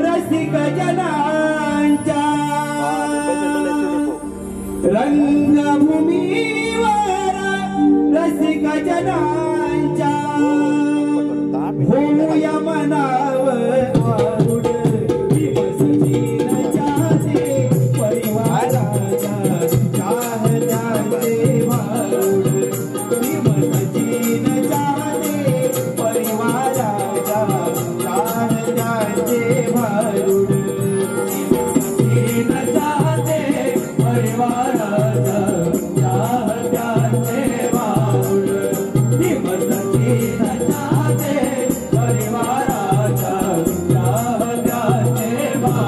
रसिक जनांच्या रंगभूमीवर रसिक जनांच्या होऊया मनावर वारुड सजीनच्या दे परिवाराच्या चाहत्याचे वारुड सजीनच्या दे परिवाराच्या चाहत्याचे वारुड सजीनच्या दे परिवाराच्या चाहत्याचे वारुड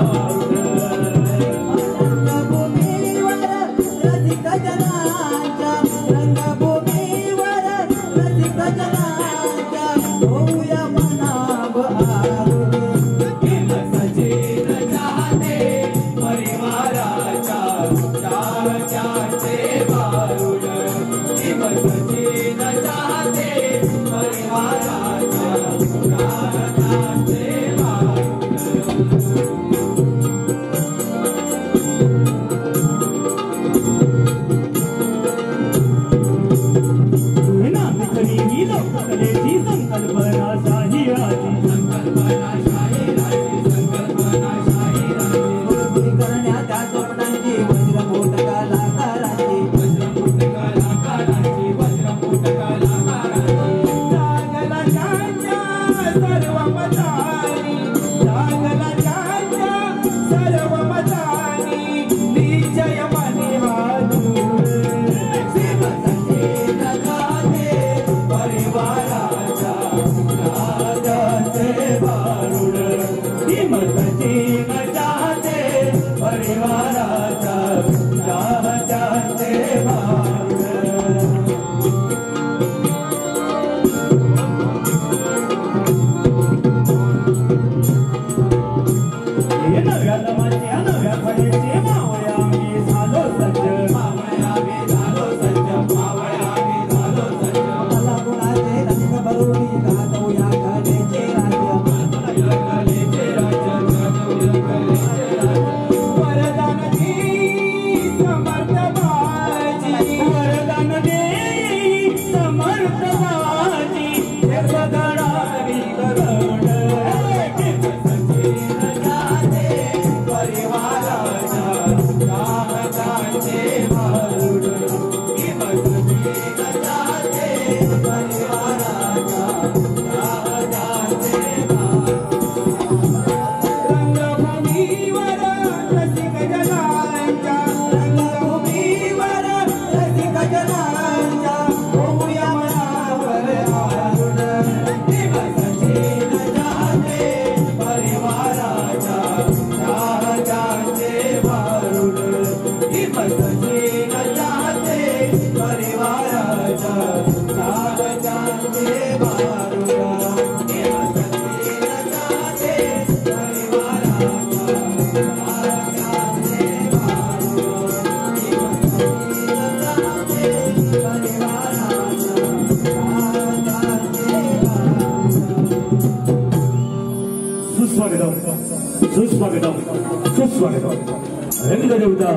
रंगदेवता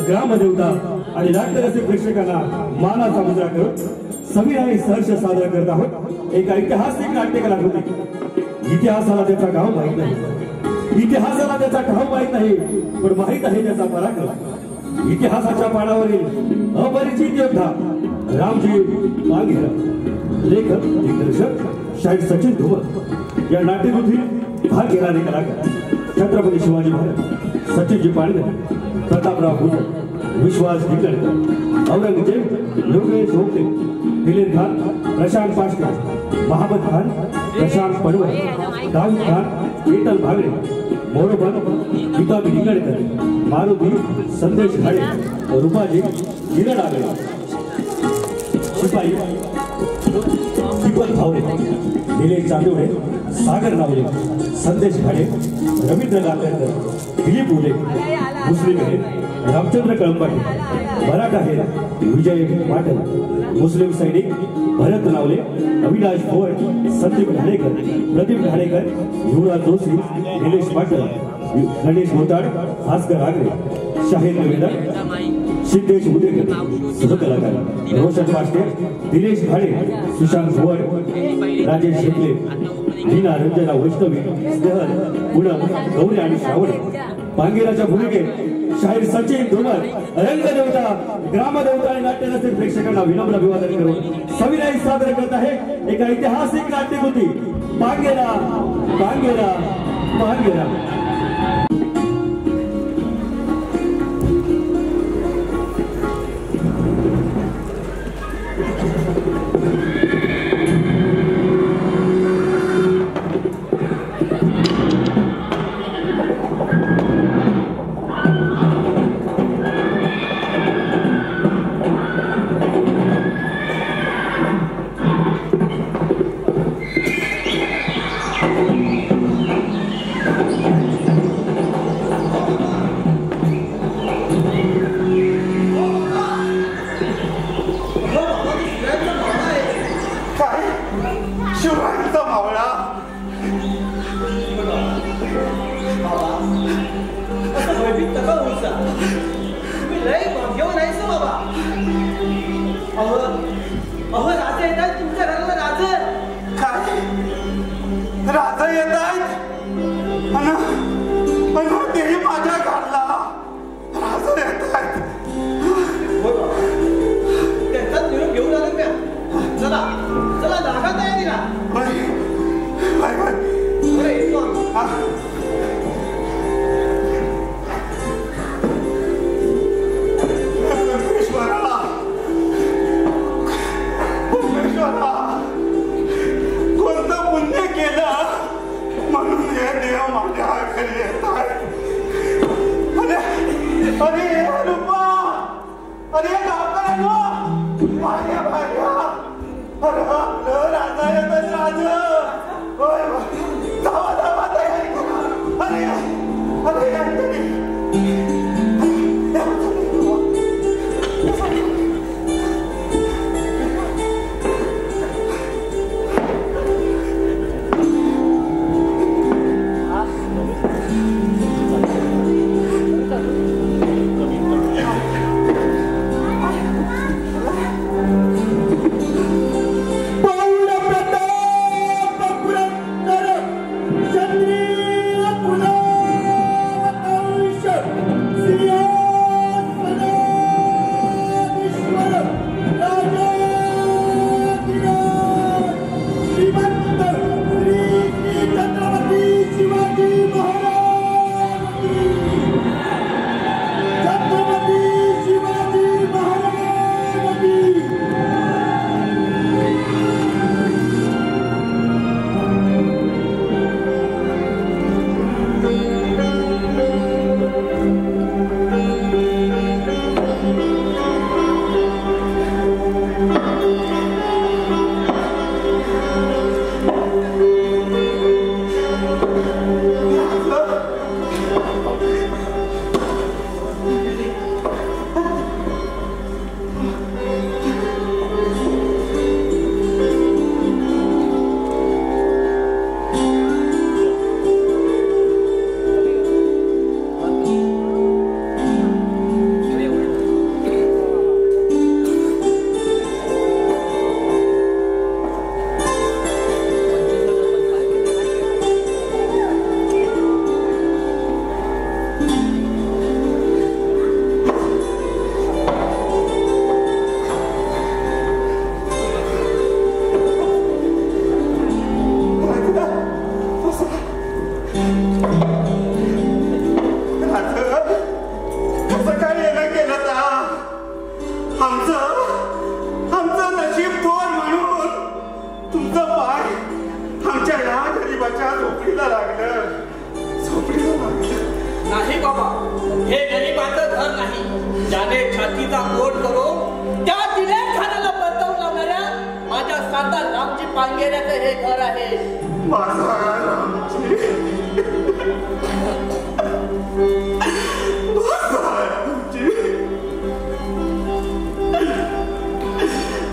ग्रामदेवता आणि नाट्यरसिक प्रेक्षकांना मानाचा मुजरा करत सविनय सहर्ष सादर करत आहोत एक ऐतिहासिक नाट्य कलाकृती। इतिहासाला त्याचा गाव माहीत नाही, इतिहासाला त्याचा ठाव माहीत नाही, पण माहीत आहे त्याचा पराक्रम। इतिहासाच्या पानावरील अपरिचित योद्धा रामजी मांगेरा, लेखक दिग्दर्शक शाहीर सचिन धुमल या नाट्यकृतीत भाग घेणारे कलाकार छत्रपती शिवाजी महाराज, सचिनजी पांडे, प्रतापराव भुजल, विश्वास भिकणकर, औरंगजेब, योगेश होपटे, दिलीप खान, प्रशांत पाशकर, महाबत खान, प्रशांत पडवळ, दाऊद खान, केतन भागडे, मोरोबन, गीता भिकणकर, मारुती, संदेश घाडे, रूपाजी किरण आगळे, शिपाई दीपक भावरे, निलेश चांदोडे, सागर नावले, संदेश घाडे, रवींद्र गांधीकर, दिलीप उले, मुस्लिम हे रामचंद्र कळंबाटे, मराठा हे विजय पाटल, मुस्लिम सैनिक भरत नावले, अविनाश भोळ, संदीप घाडेकर, प्रदीप घाणेकर, युवराज जोशी, निलेश पाटील, गणेश मोताड, भास्कर आगरे, शाहीर निवेदक, सिद्धेश उदेकर, सहकलाकार रोशन पाष्टे, दिनेश भाडे, सुशांत भोवड, राजेश शेटले, लीना रंजना वैष्णवी, स्नेहल, पूनम, गौरी आणि श्रावण. पांगेराच्या भूमिकेत शाहीर सचिन धुमर, रंगदेवता, ग्रामदेवता आणि नाट्यरसिक प्रेक्षकांना विनम्र अभिवादन करून सविनय सादर करत आहे एका ऐतिहासिक नाट्यकृती पांगेरा पांगेरा पांगेरा.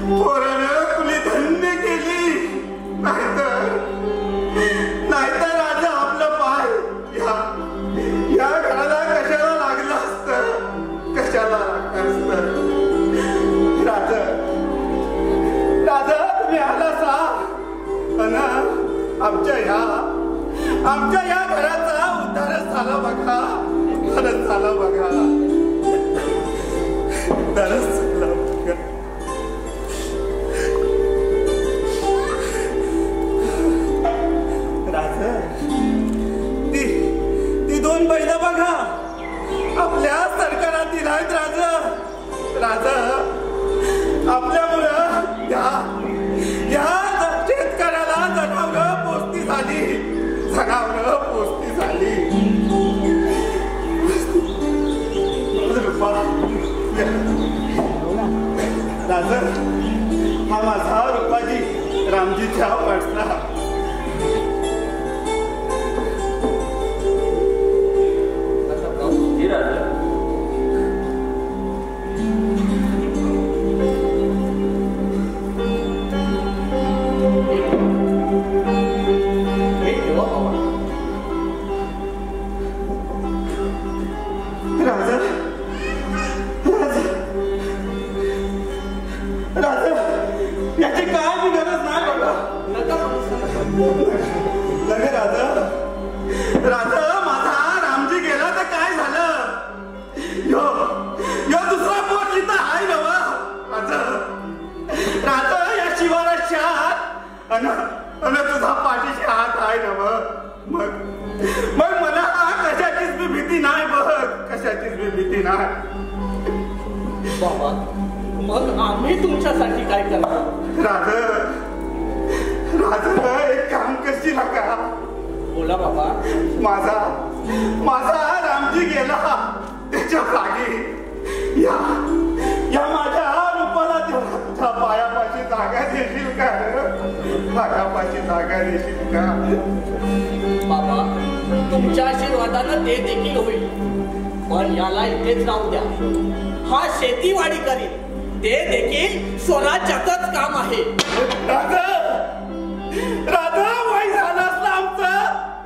पोरानं कुणी धन्य केली नाहीतर आमच्या या घराचा उद्धारच झाला बघा. उद्धारच झाला बघा. उद्धारच झाला बघा. राज, ती दोन बैल बघा आपल्या सरकारातील आहेत. राज आपल्यामुळं या शेतकऱ्याला जनावरं पोसती झाली. राज, हा माझा रुपाजी रामजीच्या वाटला. याची काय मी गरज नाही बघा. राजा माझा रामजी गेला तर काय झालं. यो दुसरा पोट इथं आहे नवा. राजा या शिवाराच्या हात अन तुझा पाठीशी हात आहे नव. मग मला कशाचीच बी भीती नाही बघ. कशाचीच बी भीती नाही बाबा. मग आम्ही तुमच्यासाठी काय करणार. राज एक काम करशील का. बोला बाबा. माझा रामजी गेला त्याच्या जागी या माझ्या रूपाला तुझ्या पायापाशी जागा देशील का. पायापाशी जागा देशील का. बाबा तुमच्या आशीर्वादानं ते देखील होईल. पण याला इथेच राहू द्या. हा शेतीवाडी करील. ते देखील स्वराज्याचंच काम आहे. राधा वाई झालं असलं आमचं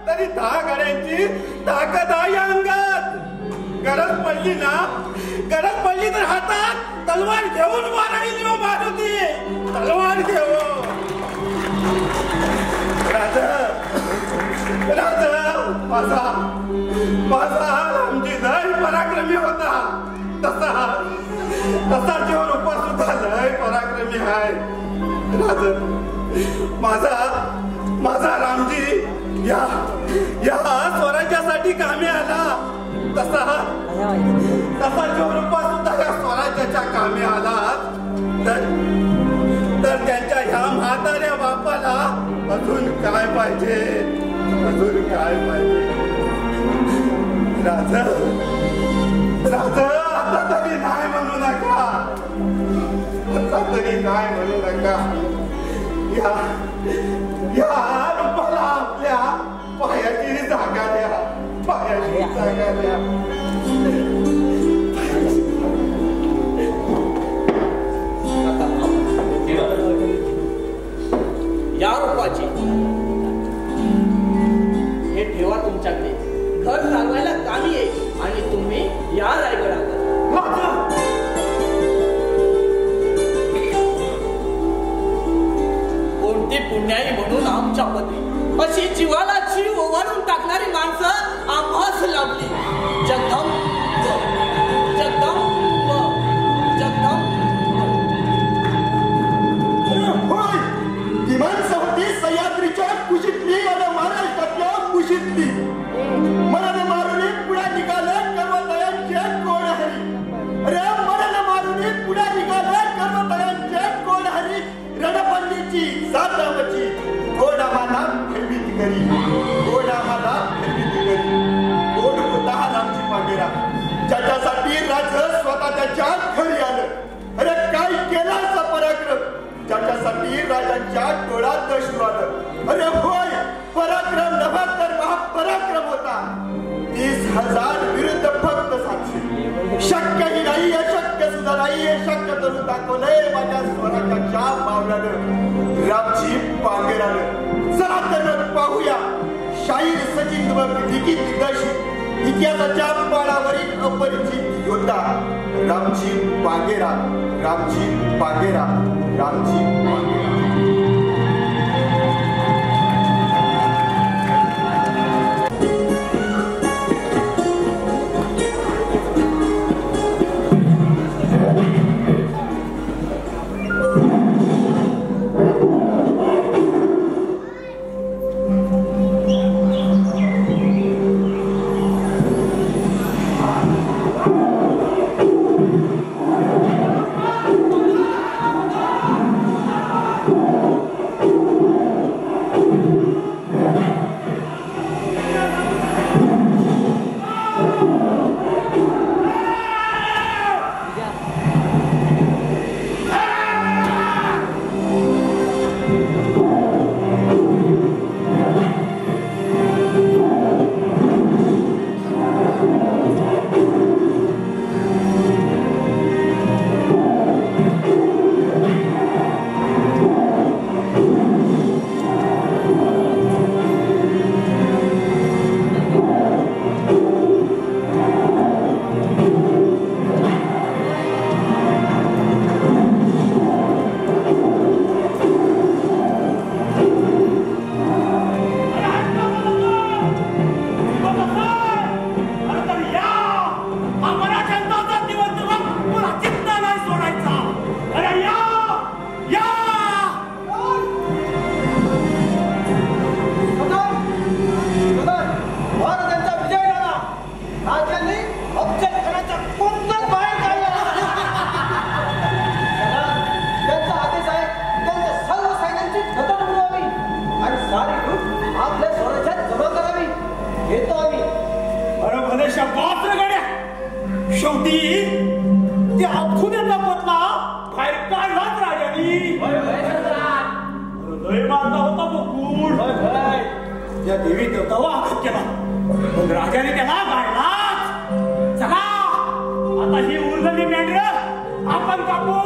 तरी 10 गाड्यांची ताकद आहे अंगात. गरज पडली तर हातात तलवार घेऊन मारायची मारुती. तलवार घेऊन. राजा माझा रामजी लय पराक्रमी होता. तसा जेव्हा रूपा सुद्धा लय पराक्रमी आहे. माझा रामजी या स्वराज्यासाठी कामी आला. तसा जेव्हा रूपा सुद्धा या स्वराज्याच्या कामी आला तर त्यांच्या ह्या म्हाताऱ्या बापाला अजून काय पाहिजे. राजा आता तरी नाही म्हणू नका. या रूपाला आपल्या पायाची जागा द्या. या रूपाची हे ठेवा तुमच्याकडे. घर चालवायला कामी येईल आणि तुम्ही या रायगडावर. कोणती पुण्याई म्हणून आमच्यामध्ये अशी जीवाला जीव ओवाळून टाकणारी माणसं आम्हास लाभली. जगदंब जगदंब जगदंब. ती माणसं होती सह्याद्रीच्या कुशीतली आणि महाराष्ट्रातल्या कुशीतली. मरण मारून पुढे निघाले कर्मतयांचे कोण हरी. अरे मरण मारून पुढे निघाले कर्मतयांचे कोण हरी. रणपल्लीची सातावची कोण आम्हाला फिरवीत करी. कोण होता हा रामजी पांगेरा ज्याच्यासाठी राज स्वतः त्याच्या घरी आलं. अरे काय केला असा पराक्रम ज्याच्यासाठी राजांच्या डोळ्यात अश्रू आलं. अरे होय पराक्रम नव्हा तर महापराक्रम होता. 30,000 विरुद्ध फक्त 700. शक्यही नाही अशक्य सुद्धा नाही हे शक्य करून दाखवलंय माझ्या स्वराज्याच्या मावल्यानं रामजी पांगेरानं. चला तर पाहूया शाहीर सचिन लिखित दिग्दर्शित इतिहासाच्या पाळावरील अपरिचित योद्धा रामजी पांगेरा. रामजी पांगेरा. रामजी पांगेरा. शेवटी ते अवखुद्याचा पतला बाहेर काढलाच राजानी. हृदय मारला होता तो कूड. त्या देवी देवताला आघात केला पण राजाने त्याला गाडलाच. चला आता ही उरलेली मेंढरं आपण कापू.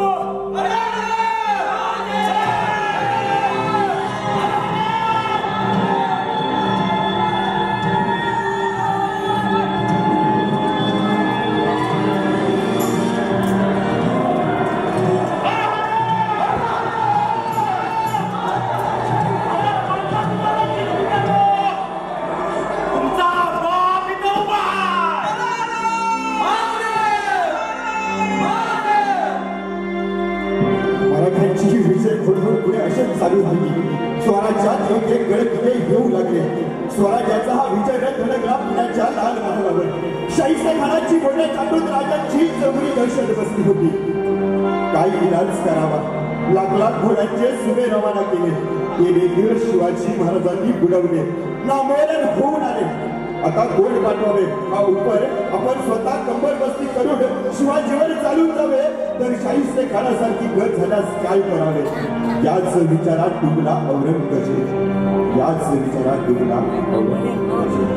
चालू झाली. स्वराज्यात एक एक गडकिल्ले येऊ लागले. स्वराज्याचा हा विजय रथ धडकला पुण्याच्या लाल महालावर. शाहिस्तेखानाची मोठ्या चाटून राजांची चौरी दर्शन बसली होती. काय इलाज करावा. लाख लाख घोड्यांचे सुबे रवाना केले. ते देखील शिवाजी महाराजांनी बुडवले. नामोलन होऊन आले. आता कोण पाठवावे हा उपर आपण स्वतः कंबर बसती करून शिवाजीवर चालून जावे तर शाहिस्तेखानासारखी गत झाल्यास काय करावे. याच विचारात डुबला औरंगजेब. याच विचारात डुबला औरंगजेब.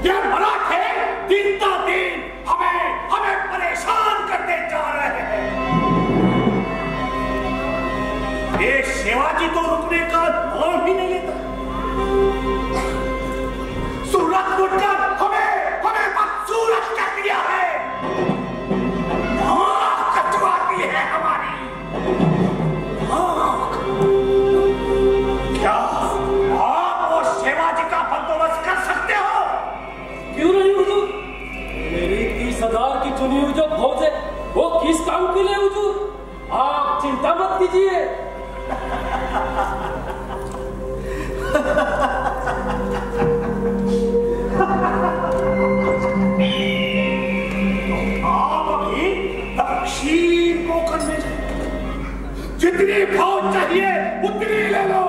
ये मराठे दिन का दिन हमें परेशान बंदोबस्त कर सकते हो? क्यों नहीं हुजूर? मेरी 30,000 की चुनी हुई जो फौज है वो किस काम के लिए हुजूर? आप चिंता मत कीजिए। आप अभी दक्षिण कोंकण में जाए, जितनी फौज चाहिए उतनी ले लो,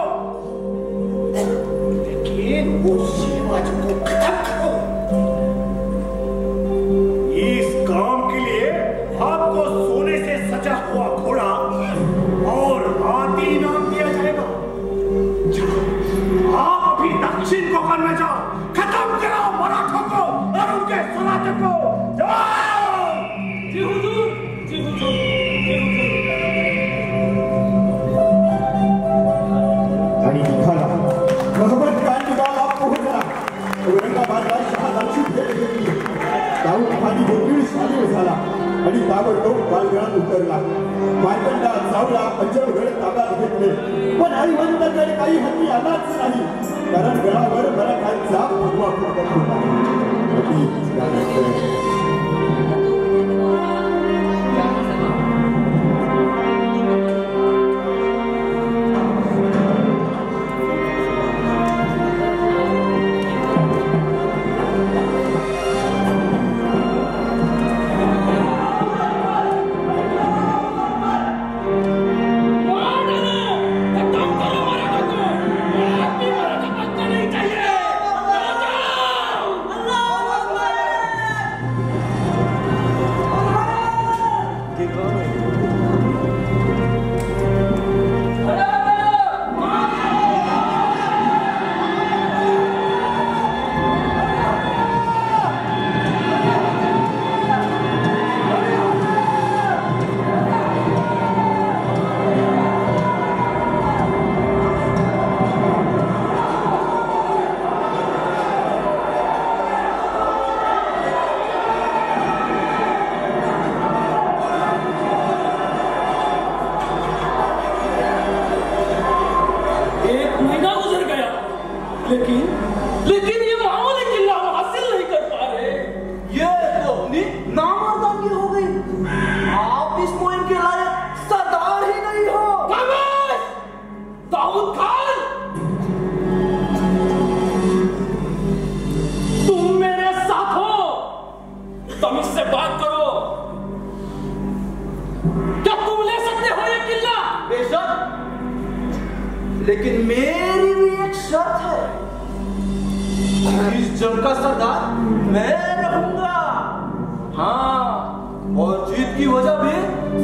लेकिन वो शिवाजी को खत्म करो। इस काम के लिए आपको सोने से सजा हुआ घोड़ा और हाथी इनाम दिया जाएगा। आप अभी दक्षिण कोंकण में जाओ, खत्म करो मराठों को और उनके स्वराज्य को। जाओ। जी हुजूर, जी हुजूर, जी हुजूर। आणि निघाला महमद खान गावाला पोहोचला। औरंगाबादला शहाजाची भेट घेतली। दाऊद खान देखील शामील झाला आणि ताबडतोब पालघरात उतरला। मार्कंडा, चावला, पंजरगड ताब्यात घेतले, पण हरिवंतगड काही हाती आलाच नाही, कारण गडावर मराठ्यांचा भगवा फडकत होता। लेकिन ये मामूली किला हम हासिल नहीं कर पा रहे। ये तो अपनी नामर्दानी हो गई। आप इस मुहिम के लायक सरदार ही नहीं हो। खामोश! दाऊद खान, तुम मेरे साथ हो, तुम इससे बात करो। क्या तुम ले सकते हो ये किला? बेशक, लेकिन मेरी भी एक शर्त है। इस जंग का सरदार मैं रहूंगा। हाँ, और जीत की वजह भी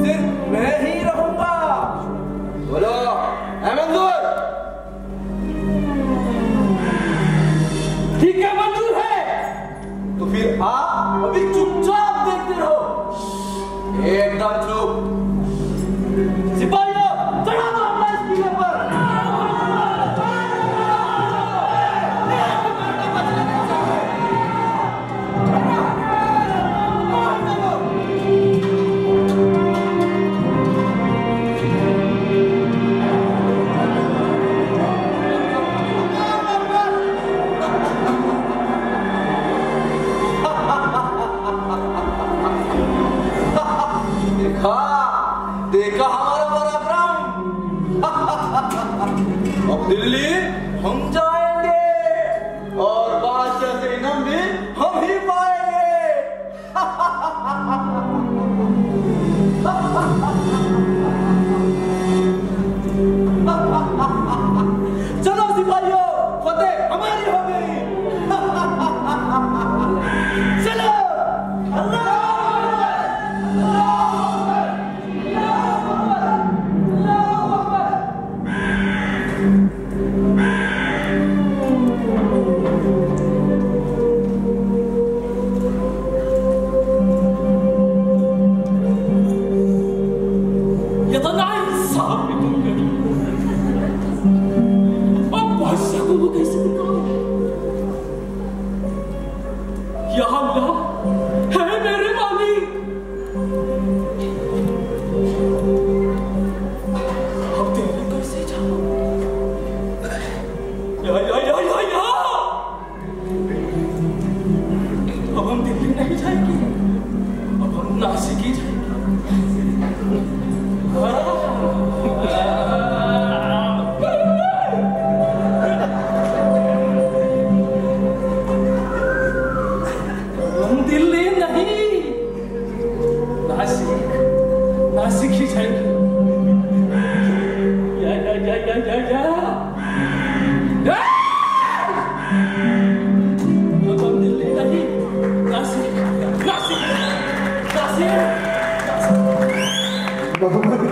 सिर्फ मैं ही रहूंगा। बोलो, है मंजूर? ठीक है, मंजूर है। तो फिर आप अभी चुपचाप देखते रहो, एकदम चुप। सिपाहियों, चढ़ा दो हमला इस किले पर।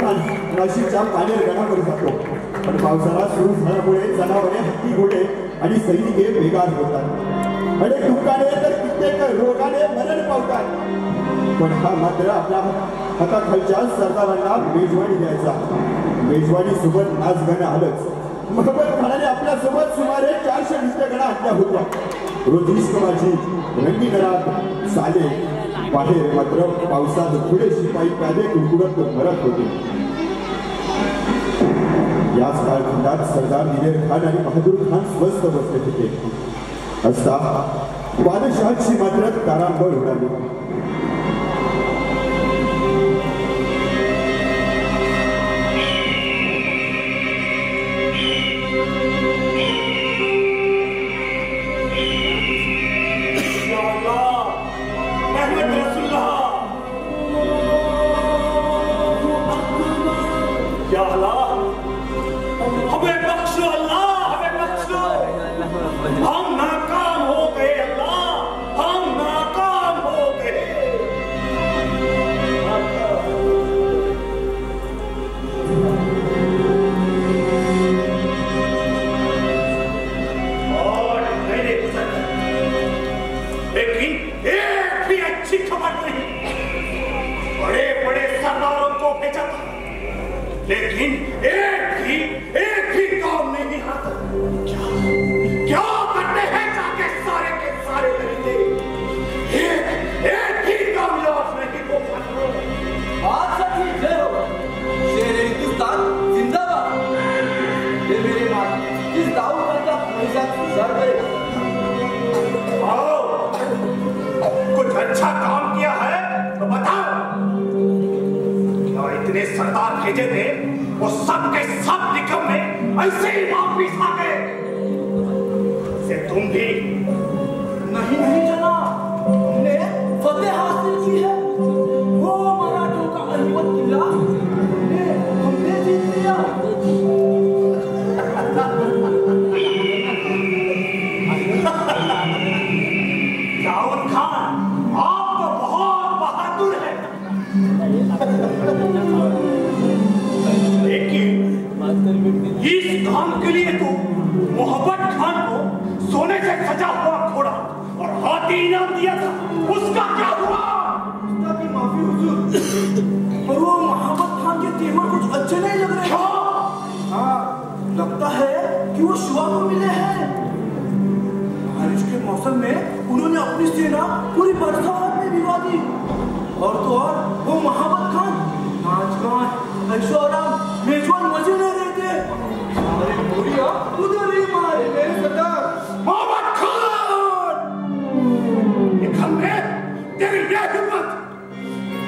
विमान नाशिकच्या पानेर गडावर जातो. पण पावसाळा सुरू झाल्यामुळे जनावरे, हत्ती, घोडे आणि सैनिके बेगार होतात. अनेक दुःखाने तर कित्येक रोगाने मरण पावतात. पण हा मात्र आपल्या हाताखालच्या सरदारांना मेजवानी द्यायचा. मेजवानी सोबत नाच गाणं आलंच. मोहम्मद खानाने आपल्या सोबत सुमारे 400 युद्धगणा आणल्या होत्या. रोज निष्कमाची रंगीनरात साले बाहेर मात्र पावसात पुढे शिपाई प्यादे कुडकुडत मरत होते. याच कालखंडात सरदार दिलेर खान आणि बहादूर खान स्वस्त बसले होते. असता बादशहाची मात्र तारांबळ उडाली. हम नाकाम हो गए अल्लाह, हम नाकाम हो गए. और मैंने गुजर लेकिन एक भी अच्छी खबर नहीं. बड़े बड़े सरदारों को भेजा था लेकिन एक भी काम नहीं आता. क्या करते हैं जाके सारे के सारे लड़ते. एक ही कामयाब नहीं हो पाता. बात सच्ची जय हो. शेर हिंदुस्तान जिंदाबाद. ये मेरे मालिक इस दाऊ का पैसा गुजार करेगा. आओ, कुछ अच्छा काम किया है तो बताओ. क्या इतने सरदार भेजे थे वो सब के सब निकम्मे ऐसे ही वापिस आ गए. तुम भी नहीं जनाब, हमने फतेह हासिल की है. वो मराठों का अनमत किला हमने जीत लिया. दाऊद खान आप तो बहुत बहादुर हैं. लेकिन इस काम के लिए तो मोहब्बत खान को सोने से सजा हुआ घोड़ा और हाथी इनाम दिया था. उसका क्या हुआ? उसका भी माफी हुजूर. पर वो मोहम्मद खान के तेवर कुछ अच्छे नहीं लग रहे. हाँ, लगता है कि वो शुआ को मिले हैं. बारिश के मौसम में उन्होंने अपनी सेना पूरी बरसात में भिगो दी. और तो और वो मोहम्मद खान नाच गान ऐशोआराम मेजबान मजे ले रहे थे. सारे बोरिया उधर ही मारे मेरे सरदार. मोहम्मद खान, निकल में तेरी ये हिम्मत.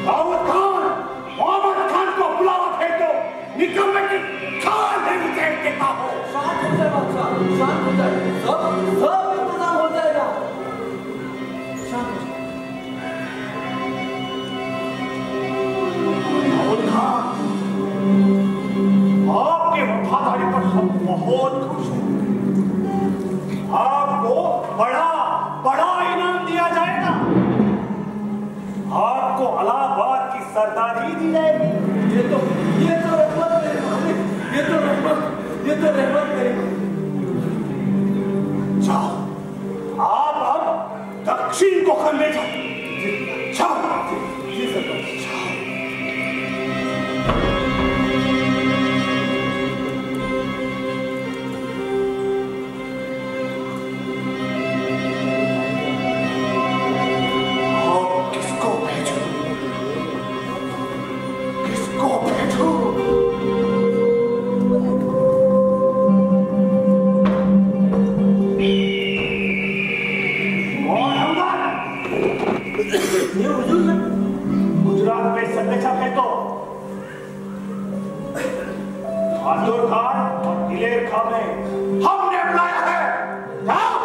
दाऊद खान, मोहम्मद खान को बुलावा भेजो. निकल में की खान नहीं देख देता हो. शांत हो जाए बादशाह, शांत हो जाए. सब इंतजाम हो जाएगा. शांत हो जाए. दाऊद खान, आपके वफादारी पर हम बहुत खुश हैं. आपको बड़ा इनाम दिया जाएगा. आपको इलाहाबाद की सरदारी दी जाएगी. ये तो रहमत मेरे मालिक. ये तो रहमत मेरे. जाओ, आप अब दक्षिण कोकण में जाओ. जाओ. जी सरदार. गुजरात में संदेशा भेजो. बहादुर खान और दिलेर खान ने हमने बुलाया है. जाओ.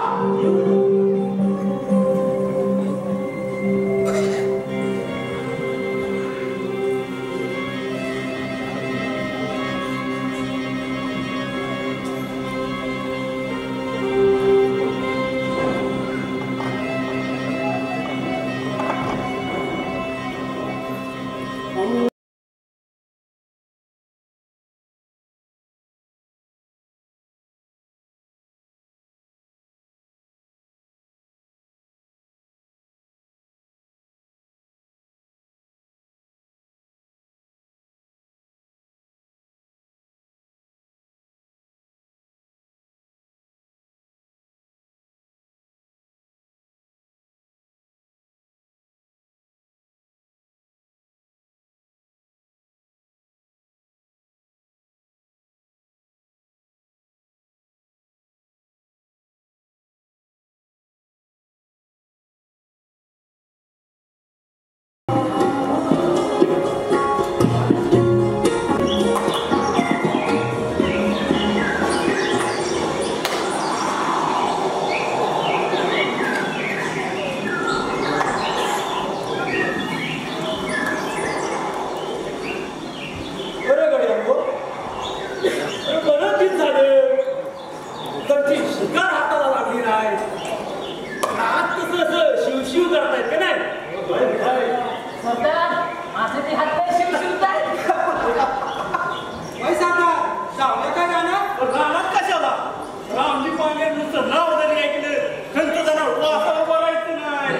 शिवशिव करतायत का नाही? माझे ते हात पाय शिवशिवताय. काय गाणं रानात कशाला रामजी पांगे नुसतं नाव जरी ऐकलं खंत जरा वासा बोलायचं नाही.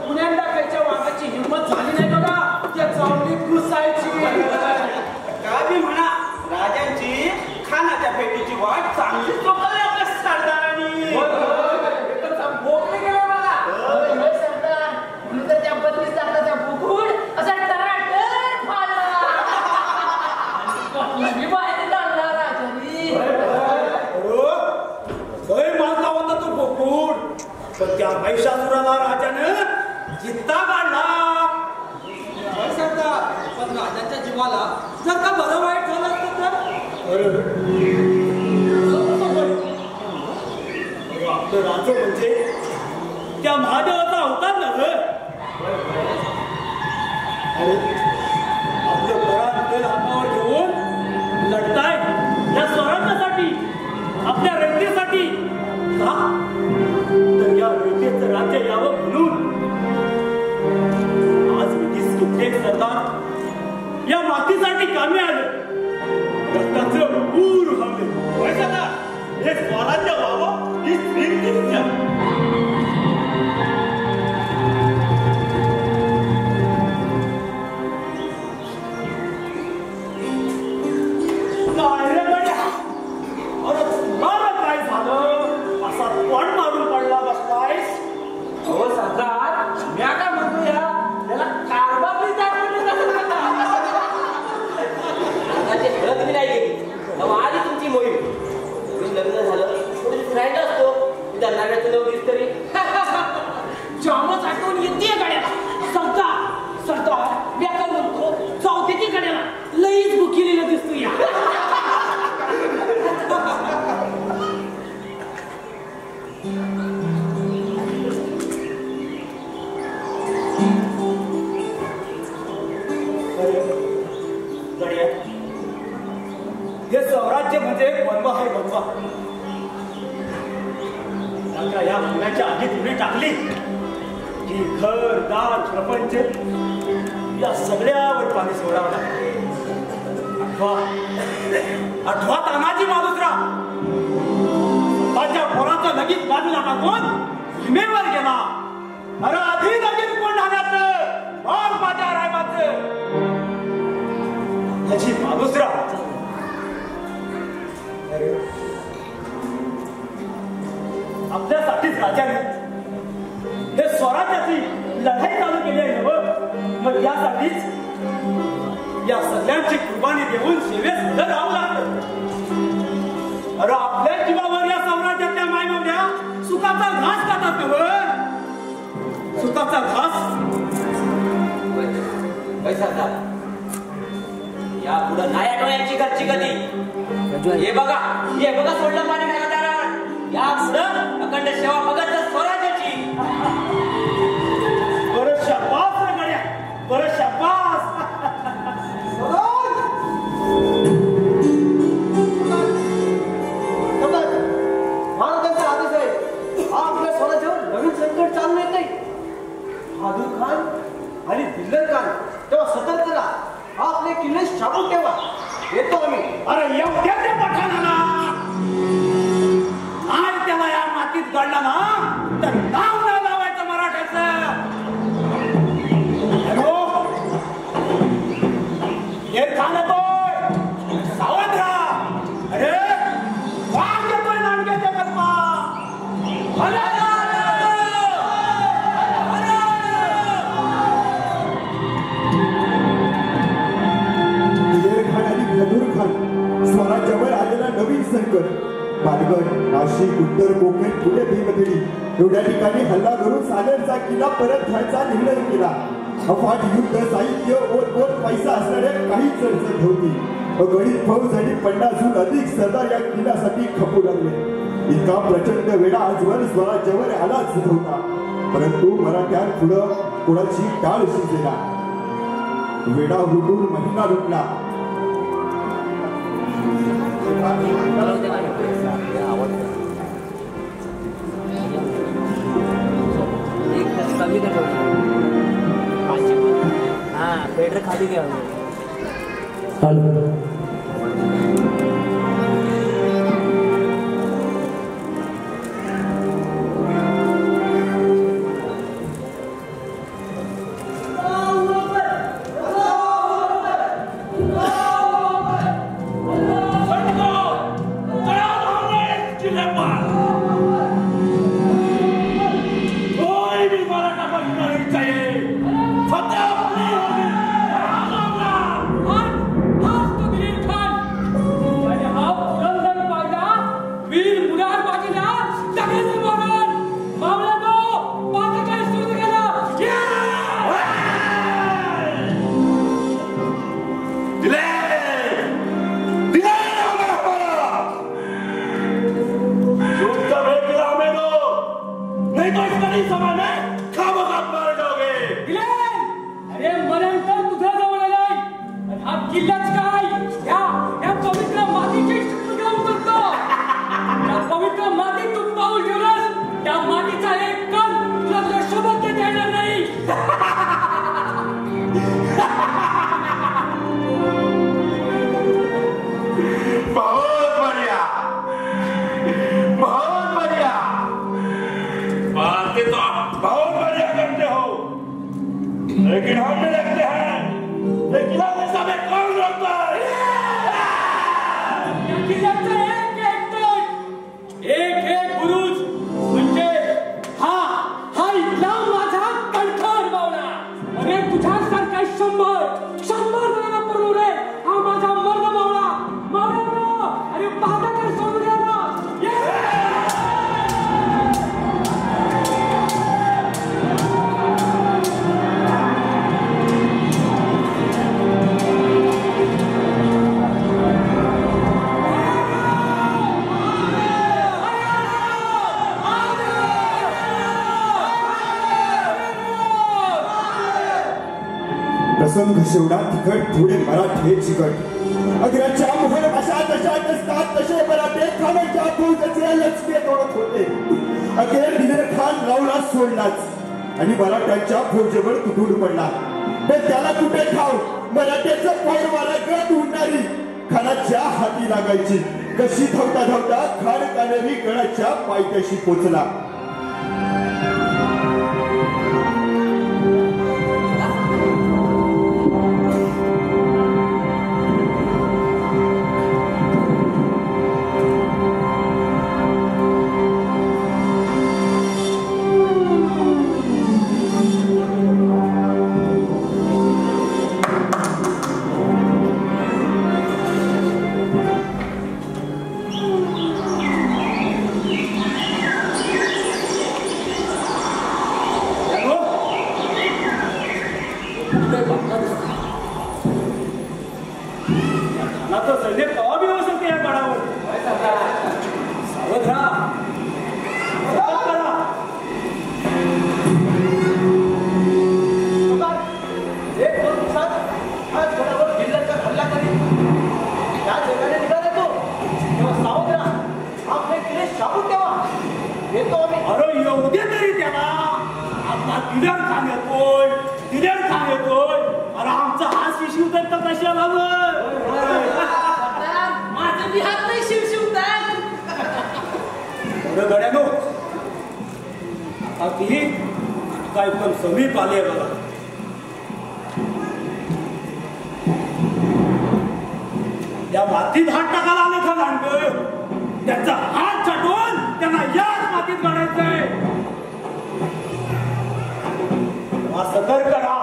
पुण्यात टाकायच्या वाघाची हिंमत झाली नाही बघा. त्या चावली घुसायची. काय बी म्हणा राजांची खानाच्या भेटीची वाट चांगली चोखली आपल्या सरदारांनी. भोगले गेले मला. सरदार म्हणून तर त्या 32 तासाचा बुकुड असा टराटट फाडला. आणि बाहेर काढला राजांनी. लय माजला होता तो बोकुड. पण त्या महिषासुराला राजानं जित्ता काढला. सरदार पण राजाच्या जीवाला जर का बरं वाईट झालं असतं तर आपलं राजो म्हणजे त्या महादेवाचा अवतार नव्हे. आपलं बराच हातावर घेऊन लढताय या स्वराज्यासाठी आपल्या रयतेसाठी. का तर या रयतेचं राज्य यावं म्हणून आज मी कित्येक सरदार या मातीसाठी कामी आले. रक्ताचं पूर व्हावे हे स्वराज्य व्हावं ही स्त्रीची इच्छा. काय झालं असा पण मारून पडला बसलायस. हो सरदार म्या काय म्हणतो या त्याला कारबाबी हळद नाही गेली तेव्हा आली तुमची मोहीम. लग्न झालं थोडी फिरायला असतो दरणाऱ्याचं नव दिस तरी जामच आठवण येते गाड्याला. सरदार सरदार मी आता म्हणतो जाऊते की गाड्याला लईच भुकीलेलं दिसतो या. हे स्वराज्य म्हणजे बनवा आहे बनवा. या महिन्याच्या आधी तुम्ही टाकली की घर दार प्रपंच या सगळ्यावर पाणी सोडावं लागतं. आठवा तानाजी मालुसरा माझ्या पोराचं लगीच बाजूला टाकून सीमेवर गेला. अरे आधी लगीच कोण झाल्याचं मग माझ्या रायबाचं त्याची मालुसरा. आपल्यासाठीच राजाने हे स्वराज्याची लढाई चालू केली आहे ना. मग यासाठीच या सगळ्यांची कुर्बानी देऊन सेवेत हजर राहावं लागतं. अरे आपल्या जीवावर या साम्राज्यातल्या मायमावल्या सुखाचा घास खातात नव्हे. सुखाचा घास. या पुढं नाया डोळ्यांची घरची कधी हे बघा सोडलं पाणी घरादारात. या पुढं अखंड सेवा बघत स्वराज्याची. बरं शाबास रे गड्या बरं शाबास. महाराजांचा आदेश आहे. हा आपल्या स्वराज्यावर नवीन संकट चालू येत नाही. बहादूर खान आणि दिल्लर खान तेव्हा सतर्क राहा. हा आपले किल्ले शाबूत ठेवा. येतो आम्ही. अरे एवढ्या त्या पठाणाला आणि त्याला या मातीत गडला ना तर नाव नाही लावायचं मराठ्याचं. हे खान येतोय सावध राहा. अरे वाघ येतोय नांडग्याच्या गप्पा. स्वराज्यावर आलेला नवीन संकट. पालघर नाशिक उत्तर कोकण पुणे भीमथडी एवढ्या ठिकाणी हल्ला करून सालेरचा किल्ला परत घ्यायचा निर्णय केला. अफाट युद्ध साहित्य ओत पैसा असणाऱ्या काही चर्चा होती. गणित फौज आणि 50हून अधिक सरदार या किल्ल्यासाठी खपू लागले. इतका प्रचंड वेळा आजवर स्वराज्यावर आलाच होता. परंतु मराठ्यांपुढं कोणाची टाळ शिजेना. वेडा हुडून महिना लुटला. प्रसंग शेवडा तिखट पुढे मराठे चिकट अग्राच्या मोहर भाषा तशा असतात तसे मराठे खाण्याच्या फौजेचे लचके तोडत होते. अखेर दिलेर खान रावला सोडलाच आणि मराठ्यांच्या फौजेवर तुटून पडला. पण त्याला कुठे ठाव मराठ्याचं पोरवाला गट उडणारी खानाच्या हाती लागायची. कशी धावता धावता खान कानेरी गडाच्या पायथ्याशी पोचला. समीप आले बघा. त्या मातीत हात टाकायला आलं का लांड त्याचा हात छाटून त्यांना याच मातीत गाडायचंय. सतर्क राहा.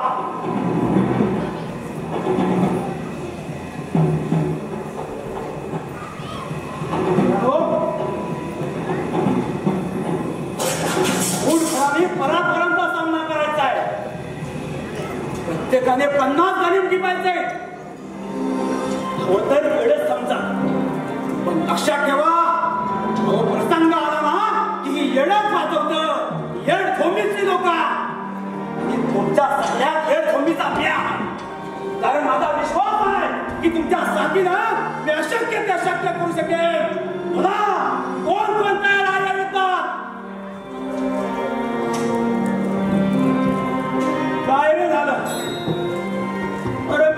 परापरांचा सामना करायचा आहे. प्रत्येकाने 50 गणित टिपायचे. तर वेळच समजा पण लक्षात ठेवा तो प्रसंग आला ना की ही येडच वाचवतं. येड थोमीची लोक तुमच्या सगळ्यात येड थोमीचा प्या. कारण माझा विश्वास आहे की तुमच्या साथीनं मी अशक्य ते अशक्य करू शकेल. बोला कोण कोण तयार आहे काय रे झालं. अरे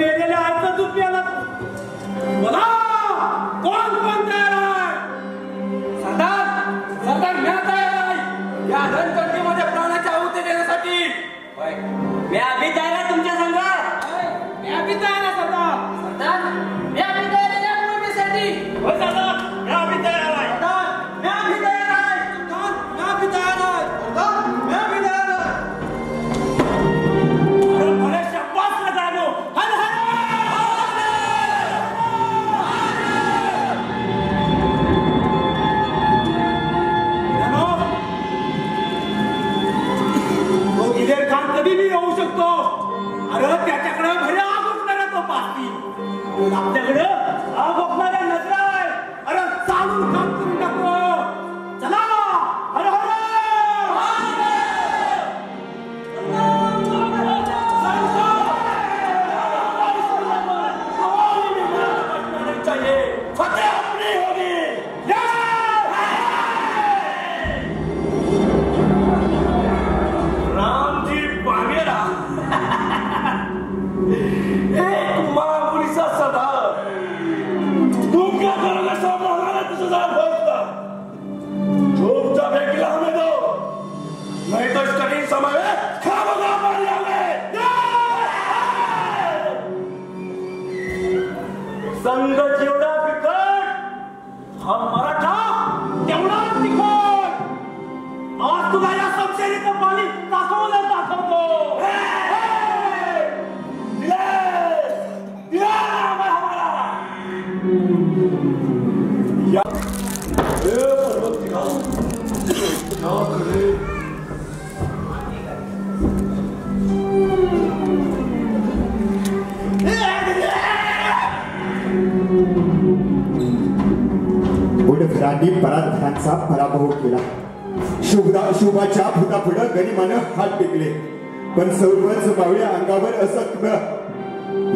काम करून टाकू. चला हर हर संघ जेवढा बिकट हा मराठा तेवढा तिखट. आज तुला या समशेरीचं पाणी दाखवतो. बुडघरांनी पराधनांचा पराभव केला. शुभाच्या भूतापुढं गरिमानं हात टेकले, पण सर्वच मावळ्या अंगावर असंख्य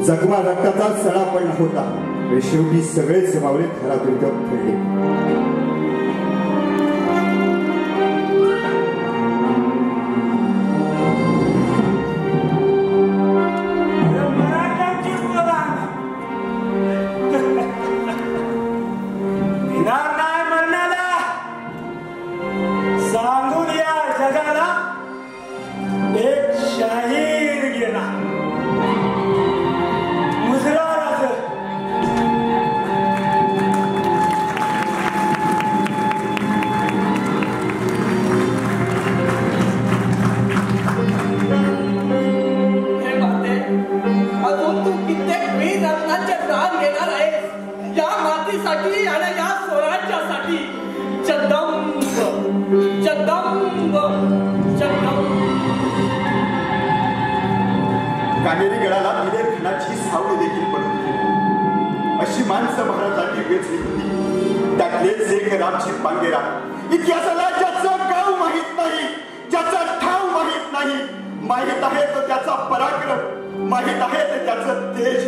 जखमा रक्ताचा सडा पडला होता. शेवटी सगळेच मावळे घरातून पडले. कामेरी गडाला तिने धनाची सावली देखील पडून गेली. अशी माणसं महाराजांनी वेचली होती. त्यातलेच एक रामजी पांगेरा, इतिहासाला ज्याचं गाव माहित नाही, ज्याचा ठाव माहित नाही, माहित आहे तो त्याचा पराक्रम, माहित आहे ते त्याचं तेज.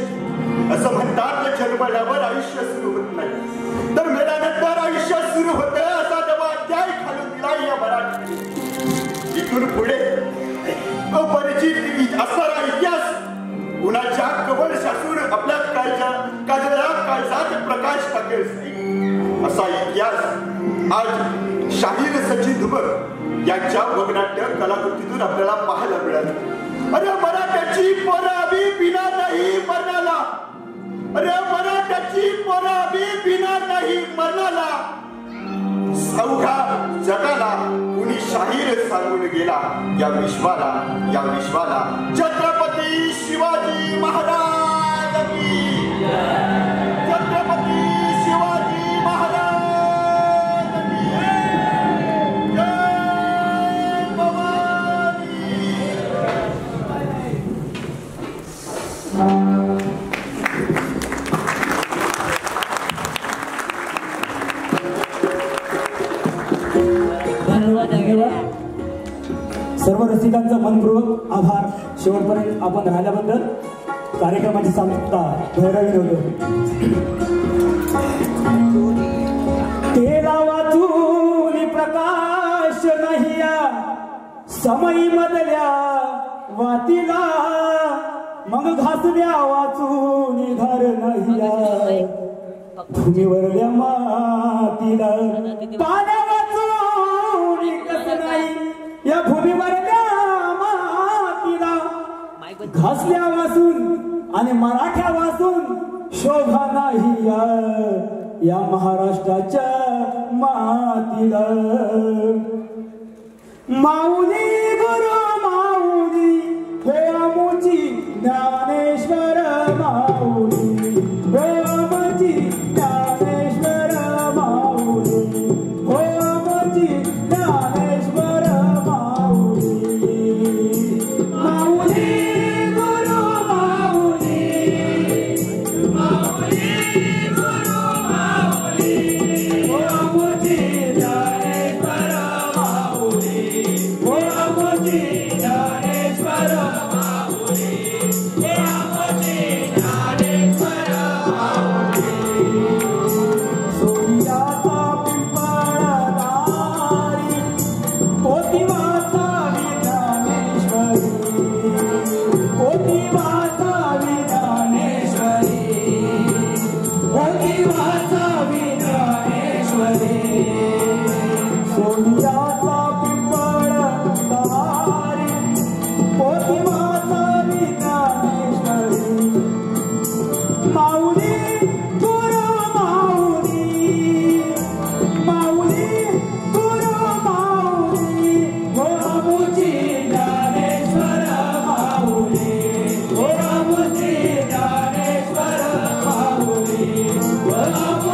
असं म्हणतात जन्मल्यावर आयुष्य सुरू होत नाही, तर मेल्यानंतर आयुष्य सुरू होतं असा नवा अध्याय घालून दिला या मराठी. इथून पुढे अपरिचित असणारा इतिहास कुणाच्या कबर शासून आपल्या काळजात प्रकाश टाकेल असा इतिहास आज शाहीर सचिन दुबक यांच्या वगनाट्य कलाकृतीतून आपल्याला पाहायला मिळाला. अरे मराठ्याची पोराबी बिना नाही मरणाला, अरे मराठ्याची पोराबी बिना नाही मरणाला, अवघा जगाला कुणी शाहीर सांगून गेला. या विश्वाला छत्रपती शिवाजी महाराज की, छत्रपती शिवाजी महाराज की जय भवानी. धन्यवाद. सर्व रसिकांचा मनपूर्वक आभार. शेवटपर्यंत आपण राहिल्याबद्दल. कार्यक्रमाची सांगता भैरवी होतो. तेला वाचून प्रकाश नाही समयी मधल्या वातीला, मग घासल्या वाचून घर नाही भूमीवरल्या मातीला. पाण्या वाचून कस नाही या भूमीवरल्या मातीला, घासल्या वाचून आणि मराठ्या वाचून शोभा नाही या महाराष्ट्राच्या मातीला. माऊली गुरु माऊली हे आमची ज्ञानेश्वर माऊली, हे आमची ज्ञानेश्वर माऊली, हो आमची ज्ञानेश्वर माऊली. माऊली गुरु माऊली, माऊली गुरु माऊली, हो सोनियाचा पिंपळ तहारी पोती म्हातारी ज्ञानेश्वरी माऊली गुरु माऊली माऊली गुरु माऊली हो आमुची ज्ञानेश्वर माऊली हो आमुची ज्ञानेश्वर माऊली हो